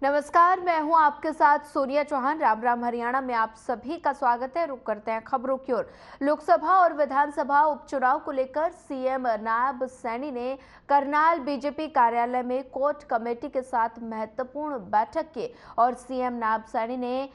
नमस्कार, मैं हूं आपके साथ सोनिया चौहान। राम राम हरियाणा में आप सभी का स्वागत है। रुक करते हैं खबरों की ओर। लोकसभा और विधानसभा उपचुनाव को लेकर सीएम नायब सैनी ने करनाल बीजेपी कार्यालय में कोर कमेटी के साथ महत्वपूर्ण बैठक की और सीएम नायब सैनी ने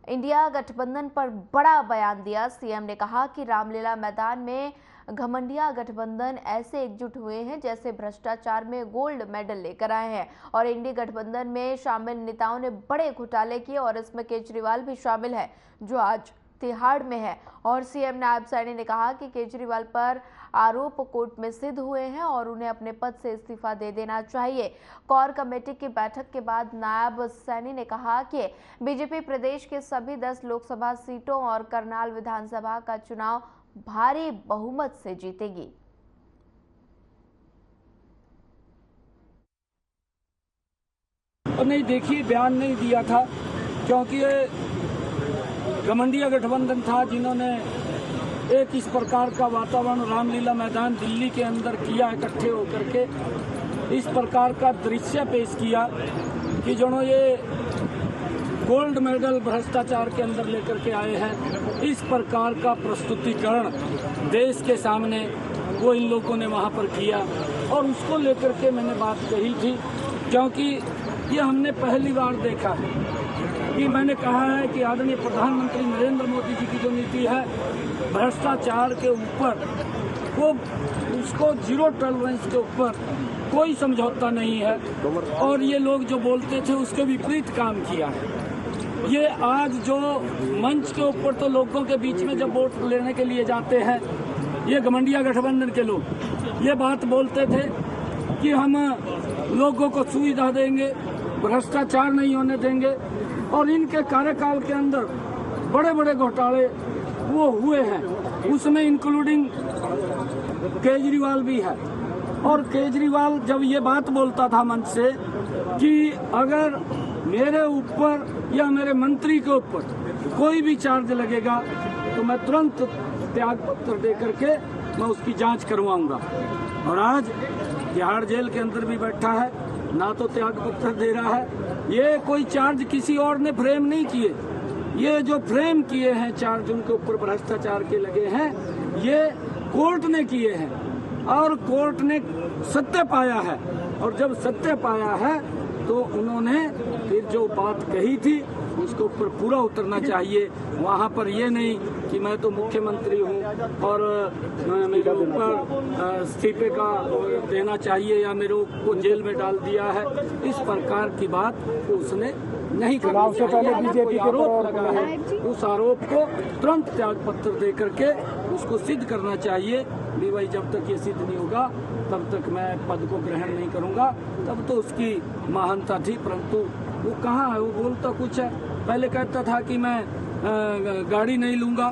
इंडिया गठबंधन पर बड़ा बयान दिया। सीएम ने कहा कि रामलीला मैदान में घमंडिया गठबंधन ऐसे एकजुट हुए हैं जैसे भ्रष्टाचार में गोल्ड मेडल लेकर आए हैं और इंडी गठबंधन में शामिल नेताओं ने बड़े घोटाले किए और इसमें केजरीवाल भी शामिल है जो आज तिहाड़ में है। और सीएम नायब सैनी ने कहा कि केजरीवाल पर आरोप कोर्ट में सिद्ध हुए हैं और उन्हें अपने पद से इस्तीफा दे देना चाहिए। कोर कमेटी की बैठक के बाद नायब सैनी ने कहा कि बीजेपी प्रदेश के सभी 10 लोकसभा सीटों और करनाल विधानसभा का चुनाव भारी बहुमत से जीतेगी। नहीं, देखिए, बयान नहीं दिया था क्योंकि ये घमंडिया गठबंधन था जिन्होंने एक इस प्रकार का वातावरण रामलीला मैदान दिल्ली के अंदर किया, इकट्ठे होकर के इस प्रकार का दृश्य पेश किया कि जो ये गोल्ड मेडल भ्रष्टाचार के अंदर लेकर के आए हैं। इस प्रकार का प्रस्तुतिकरण देश के सामने वो इन लोगों ने वहाँ पर किया और उसको लेकर के मैंने बात कही थी क्योंकि ये हमने पहली बार देखा है कि मैंने कहा है कि आदरणीय प्रधानमंत्री नरेंद्र मोदी जी की जो नीति है भ्रष्टाचार के ऊपर, वो उसको जीरो टॉलरेंस के ऊपर कोई समझौता नहीं है और ये लोग जो बोलते थे उसके विपरीत काम किया है। ये आज जो मंच के ऊपर तो लोगों के बीच में जब वोट लेने के लिए जाते हैं, ये घमंडिया गठबंधन के लोग ये बात बोलते थे कि हम लोगों को सुविधा देंगे, भ्रष्टाचार नहीं होने देंगे और इनके कार्यकाल के अंदर बड़े बड़े घोटाले वो हुए हैं, उसमें इंक्लूडिंग केजरीवाल भी है। और केजरीवाल जब ये बात बोलता था मंच से कि अगर मेरे ऊपर या मेरे मंत्री के ऊपर कोई भी चार्ज लगेगा तो मैं तुरंत त्याग पत्र दे करके मैं उसकी जांच करवाऊंगा। और आज तिहाड़ जेल के अंदर भी बैठा है, ना तो त्याग पत्र दे रहा है। ये कोई चार्ज किसी और ने फ्रेम नहीं किए, ये जो फ्रेम किए हैं चार्ज उनके ऊपर भ्रष्टाचार के लगे हैं, ये कोर्ट ने किए हैं और कोर्ट ने सत्य पाया है। और जब सत्य पाया है तो उन्होंने फिर जो बात कही थी उसके ऊपर पूरा उतरना चाहिए। वहाँ पर ये नहीं कि मैं तो मुख्यमंत्री हूँ और मेरे ऊपर इस्तीफे का देना चाहिए या मेरे को जेल में डाल दिया है, इस प्रकार की बात उसने नहीं करना चाहिए। बीजेपी का आरोप लगा है, उस आरोप को तुरंत त्याग पत्र दे करके उसको सिद्ध करना चाहिए कि भाई जब तक ये सिद्ध नहीं होगा तब तक मैं पद को ग्रहण नहीं करूंगा। तब तो उसकी महानता थी, परंतु वो कहाँ है, वो बोलता कुछ है। पहले कहता था कि मैं गाड़ी नहीं लूंगा,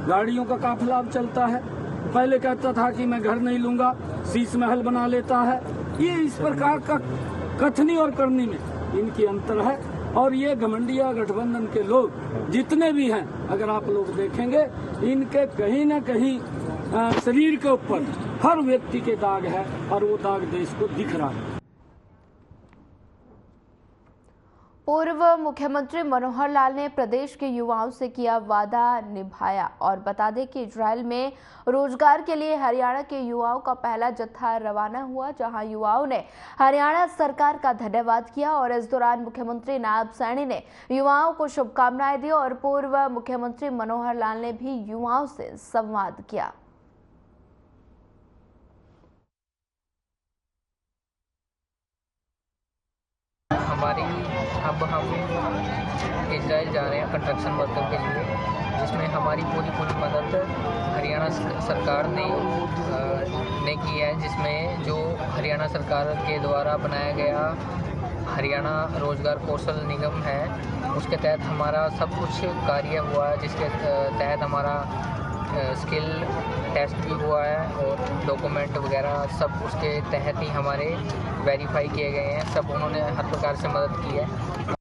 गाड़ियों का काफिला अब चलता है। पहले कहता था कि मैं घर नहीं लूंगा, शीश महल बना लेता है। ये इस प्रकार का कथनी और करनी में इनकी अंतर है। और ये घमंडिया गठबंधन के लोग जितने भी हैं, अगर आप लोग देखेंगे, इनके कहीं न कहीं शरीर के ऊपर हर व्यक्ति के दाग है और वो दाग देश को दिख रहा है। पूर्व मुख्यमंत्री मनोहर लाल ने प्रदेश के युवाओं से किया वादा निभाया और बता दें कि इजराइल में रोजगार के लिए हरियाणा के युवाओं का पहला जत्था रवाना हुआ, जहां युवाओं ने हरियाणा सरकार का धन्यवाद किया और इस दौरान मुख्यमंत्री नायब सैनी ने युवाओं को शुभकामनाएं दी और पूर्व मुख्यमंत्री मनोहर लाल ने भी युवाओं से संवाद किया। अब हम इजराइल जा रहे हैं कंस्ट्रक्शन वर्कर के लिए, जिसमें हमारी पूरी मदद हरियाणा सरकार ने की है, जिसमें जो हरियाणा सरकार के द्वारा बनाया गया हरियाणा रोजगार कौशल निगम है, उसके तहत हमारा सब कुछ कार्य हुआ है, जिसके तहत हमारा स्किल टेस्ट भी हुआ है और डॉक्यूमेंट वगैरह सब उसके तहत ही हमारे वेरीफाई किए गए हैं। सब उन्होंने हर प्रकार से मदद की है।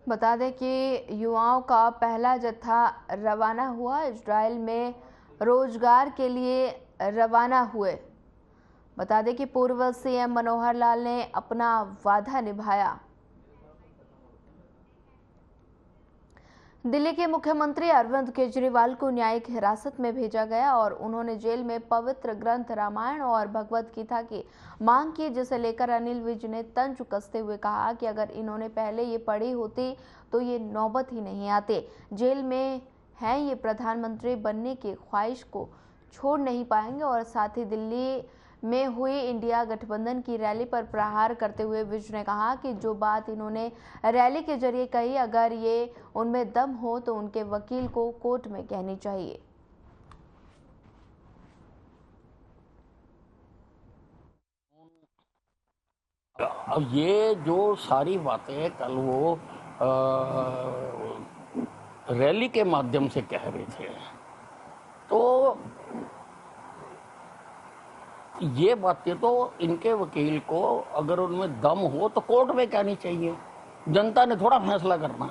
बता दें कि युवाओं का पहला जत्था रवाना हुआ, इजराइल में रोजगार के लिए रवाना हुए। बता दें कि पूर्व सीएम मनोहर लाल ने अपना वादा निभाया। दिल्ली के मुख्यमंत्री अरविंद केजरीवाल को न्यायिक हिरासत में भेजा गया और उन्होंने जेल में पवित्र ग्रंथ रामायण और भगवत गीता की मांग की, जिसे लेकर अनिल विज ने तंज कसते हुए कहा कि अगर इन्होंने पहले ये पढ़ी होती तो ये नौबत ही नहीं आती। जेल में हैं ये प्रधानमंत्री बनने की ख्वाहिश को छोड़ नहीं पाएंगे। और साथ ही दिल्ली में हुई इंडिया गठबंधन की रैली पर प्रहार करते हुए विज ने कहा कि जो बात इन्होंने रैली के जरिए कही, अगर ये उनमें दम हो तो उनके वकील को कोर्ट में कहनी चाहिए। अब ये जो सारी बातें कल वो रैली के माध्यम से कह रहे थे, तो ये बातें तो इनके वकील को अगर उनमें दम हो तो कोर्ट में कहनी चाहिए। जनता ने थोड़ा फैसला करना।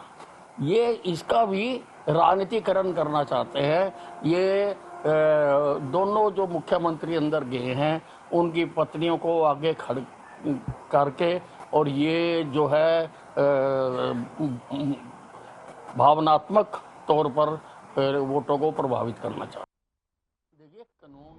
ये इसका भी राजनीतिकरण करना चाहते हैं। ये दोनों जो मुख्यमंत्री अंदर गए हैं उनकी पत्नियों को आगे खड़ करके और ये जो है भावनात्मक तौर पर वोटों को प्रभावित करना चाहते हैं। देखिए कानून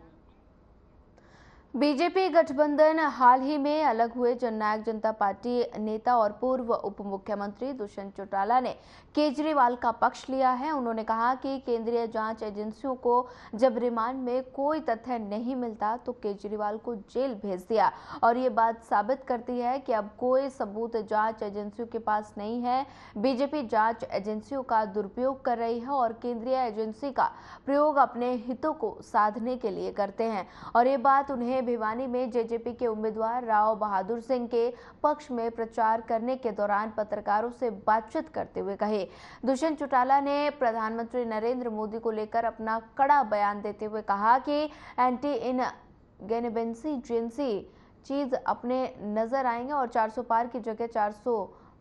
बीजेपी गठबंधन हाल ही में अलग हुए जननायक जनता पार्टी नेता और पूर्व उप मुख्यमंत्री दुष्यंत चौटाला ने केजरीवाल का पक्ष लिया है। उन्होंने कहा कि केंद्रीय जांच एजेंसियों को जब रिमांड में कोई तथ्य नहीं मिलता तो केजरीवाल को जेल भेज दिया और ये बात साबित करती है कि अब कोई सबूत जांच एजेंसियों के पास नहीं है। बीजेपी जांच एजेंसियों का दुरुपयोग कर रही है और केंद्रीय एजेंसी का प्रयोग अपने हितों को साधने के लिए करते हैं। और ये बात उन्हें भिवानी में जेजेपी के उम्मीदवार राव बहादुर सिंह के पक्ष में प्रचार करने के दौरान पत्रकारों से बातचीत करते हुए कहे। दुष्यंत चौटाला ने प्रधानमंत्री नरेंद्र मोदी को लेकर अपना कड़ा बयान देते हुए कहा कि एंटी इनगेनिबेंसी जेंसी चीज अपने नजर आएंगे और 400 पार की जगह 400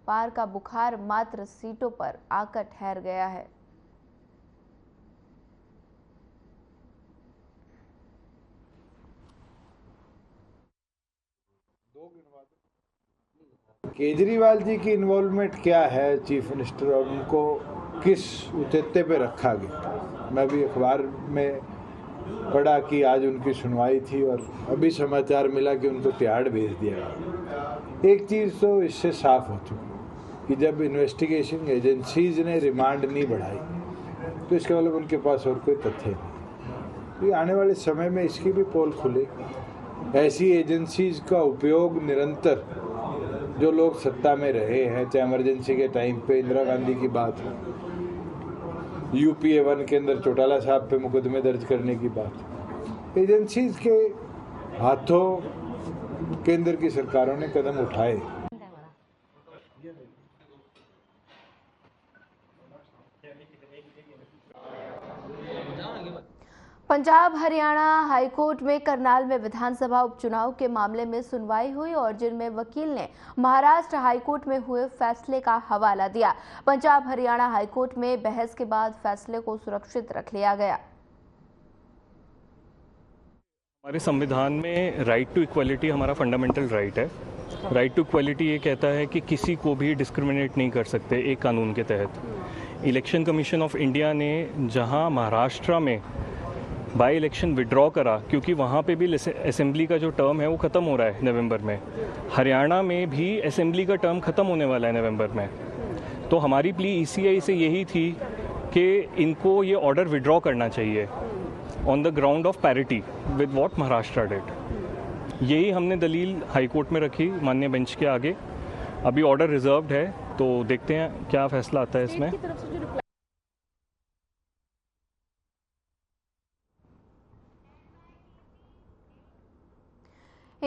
पार का बुखार मात्र सीटों पर आकर ठहर गया है। केजरीवाल जी की इन्वॉल्वमेंट क्या है चीफ मिनिस्टर और उनको किस उचेते पे रखा गया। मैं भी अखबार में पढ़ा कि आज उनकी सुनवाई थी और अभी समाचार मिला कि उनको तिहाड़ भेज दिया गया। एक चीज़ तो इससे साफ हो चुकी कि जब इन्वेस्टिगेशन एजेंसीज ने रिमांड नहीं बढ़ाई तो इसका मतलब उनके पास और कोई तथ्य नहीं। तो आने वाले समय में इसकी भी पोल खुले। ऐसी एजेंसीज का उपयोग निरंतर जो लोग सत्ता में रहे हैं, चाहे इमरजेंसी के टाइम पे इंदिरा गांधी की बात हो, UPA 1 के अंदर चौटाला साहब पे मुकदमे दर्ज करने की बात, एजेंसीज के हाथों केंद्र की सरकारों ने कदम उठाए। पंजाब हरियाणा हाईकोर्ट में करनाल में विधानसभा उपचुनाव के मामले में सुनवाई हुई और जिनमें वकील ने महाराष्ट्र हाईकोर्ट में हुए फैसले का हवाला दिया। पंजाब हरियाणा हाईकोर्ट में बहस के बाद फैसले को सुरक्षित रख लिया गया। हमारे संविधान में राइट टू इक्वलिटी हमारा फंडामेंटल राइट है। राइट टू इक्वलिटी ये कहता है कि किसी को भी डिस्क्रिमिनेट नहीं कर सकते एक कानून के तहत। इलेक्शन कमीशन ऑफ इंडिया ने जहां महाराष्ट्र में बाई इलेक्शन विड्रॉ करा क्योंकि वहाँ पे भी असेंबली का जो टर्म है वो ख़त्म हो रहा है नवंबर में, हरियाणा में भी असेंबली का टर्म ख़त्म होने वाला है नवंबर में, तो हमारी प्ली ECI से यही थी कि इनको ये ऑर्डर विड्रॉ करना चाहिए on the ground of parity with what Maharashtra did. यही हमने दलील हाई कोर्ट में रखी माननीय बेंच के आगे। अभी ऑर्डर रिजर्व्ड है तो देखते हैं क्या फैसला आता है इसमें।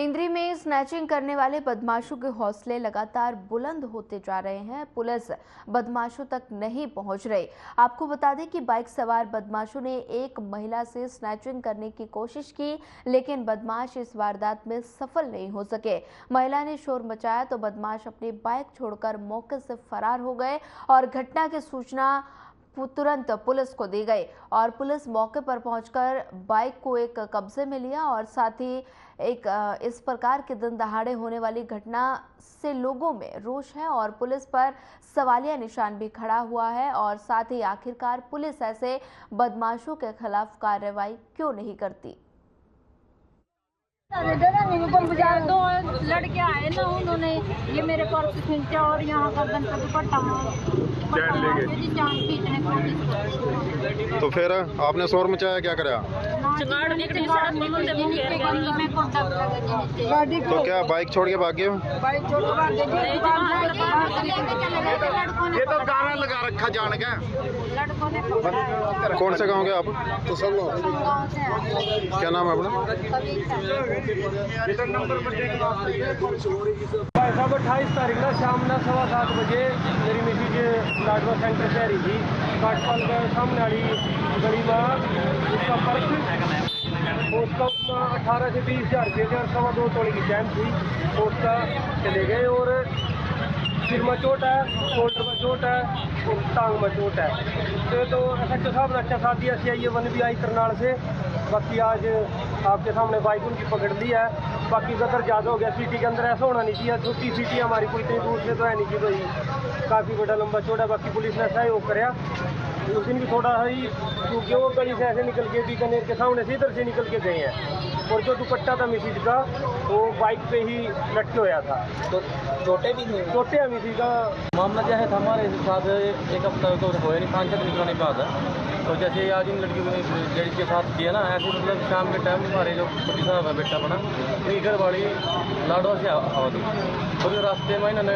इंद्री में स्नैचिंग करने वाले बदमाशों के हौसले लगातार बुलंद होते जा रहे हैं। पुलिस बदमाशों तक नहीं पहुंच रही। आपको बता दें कि बाइक सवार बदमाशों ने एक महिला से स्नैचिंग करने की कोशिश की, लेकिन बदमाश इस वारदात में सफल नहीं हो सके। महिला ने शोर मचाया तो बदमाश अपनी बाइक छोड़कर मौके से फरार हो गए और घटना की सूचना तुरंत पुलिस को दी गई और पुलिस मौके पर पहुंचकर बाइक को एक कब्जे में लिया और साथ ही एक इस प्रकार के दिन दहाड़े होने वाली घटना से लोगों में रोष है और पुलिस पर सवालिया निशान भी खड़ा हुआ है और साथ ही आखिरकार पुलिस ऐसे बदमाशों के खिलाफ कार्रवाई क्यों नहीं करती। दो लड़के आए ना, उन्होंने ये मेरे पर्स खींचा और यहाँ गर्दन पर दुपट्टा खींचने की कोशिश की। तो फिर आपने शोर मचाया, क्या करा? तो क्या बाइक छोड़ के भागे हो? बाइक छोड़ के भागे। ये तो गाना लगा रखा जान के। लड़कों ने कौन से गाँव के आप? तो सब क्या नाम है अपना? भाई साहब 28 तारीख ना शाम ना 7:15 बजे मेरी मिसिज लाडवा सेंटर से आ रही थी। काटपाल के सामने वाली गली में उसका पर्स, उसका 18 से 20 हज़ार रुपये थे और 2.25 तोले की चैन थी। उसका चले गए और सिर में चोट है, शोल्डर में चोट है और टांग में चोट है। तो SHO साहब ने अच्छा साथ दिया। CIA 1 भी आई करनाल से। बाकी आज आपके सामने बाइक उनकी पकड़ ली है। बाकी कदर ज़्यादा हो गया। सिटी के अंदर ऐसा होना नहीं चाहिए। छोटी सिटी हमारी कोई इतनी दूर से तो है नहीं कि भाई काफ़ी बड़ा लंबा चौड़ा। बाकी पुलिस ने सहयोग कराया। उस दिन भी थोड़ा ही क्योंकि वो गली से ऐसे निकल के बीकानेर के सामने से इधर से निकल के गए हैं और जो दुपट्टा था मिसिज का वो बाइक पे ही लटके होया था। तो चोटें भी नहीं? चोटें हैं मिसिज का। मामला क्या है था हमारे साथ एक हफ्ता तो होया नहीं, 5 तक निकलने के बाद है। तो जैसे आज इन लड़कियों को लेडीज के साथ किया ना, ऐसे मतलब शाम के टाइम हमारे जो पति साहब है बेटा बना उनकी घर वाली लाडवा से आवाज हुई। और रास्ते में इन्होंने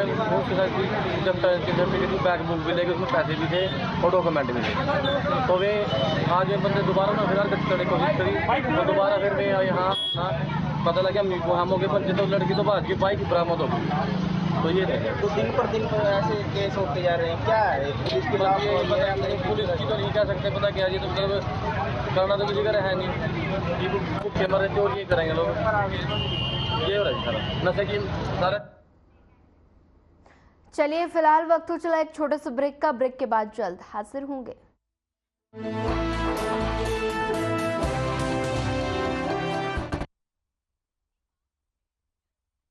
जब बैग बुक भी लेके उसमें पैसे भी थे और डॉक्यूमेंट भी थे। तो वे आज ये बंदे दोबारा ना फिर हरकत करने की कोशिश करी तो दोबारा फिर मैं यहाँ ना पता लगा वहाँ मौके पर तो लड़की तो बाद की बाइक बरामद हो गई। तो ये तो दिन पर दिन ऐसे केस होते जा रहे हैं। क्या है पुलिस के खिलाफ? पुलिस की तो नहीं कह सकते, पता क्या ये तो मतलब करना तो किसी का है नहीं कि भूखे मरे चोर ये करेंगे लोग। ये हो रहा है सारा नशे की सारा। चलिए फिलहाल वक्त हो चला एक छोटे से ब्रेक का। ब्रेक के बाद जल्द हाजिर होंगे।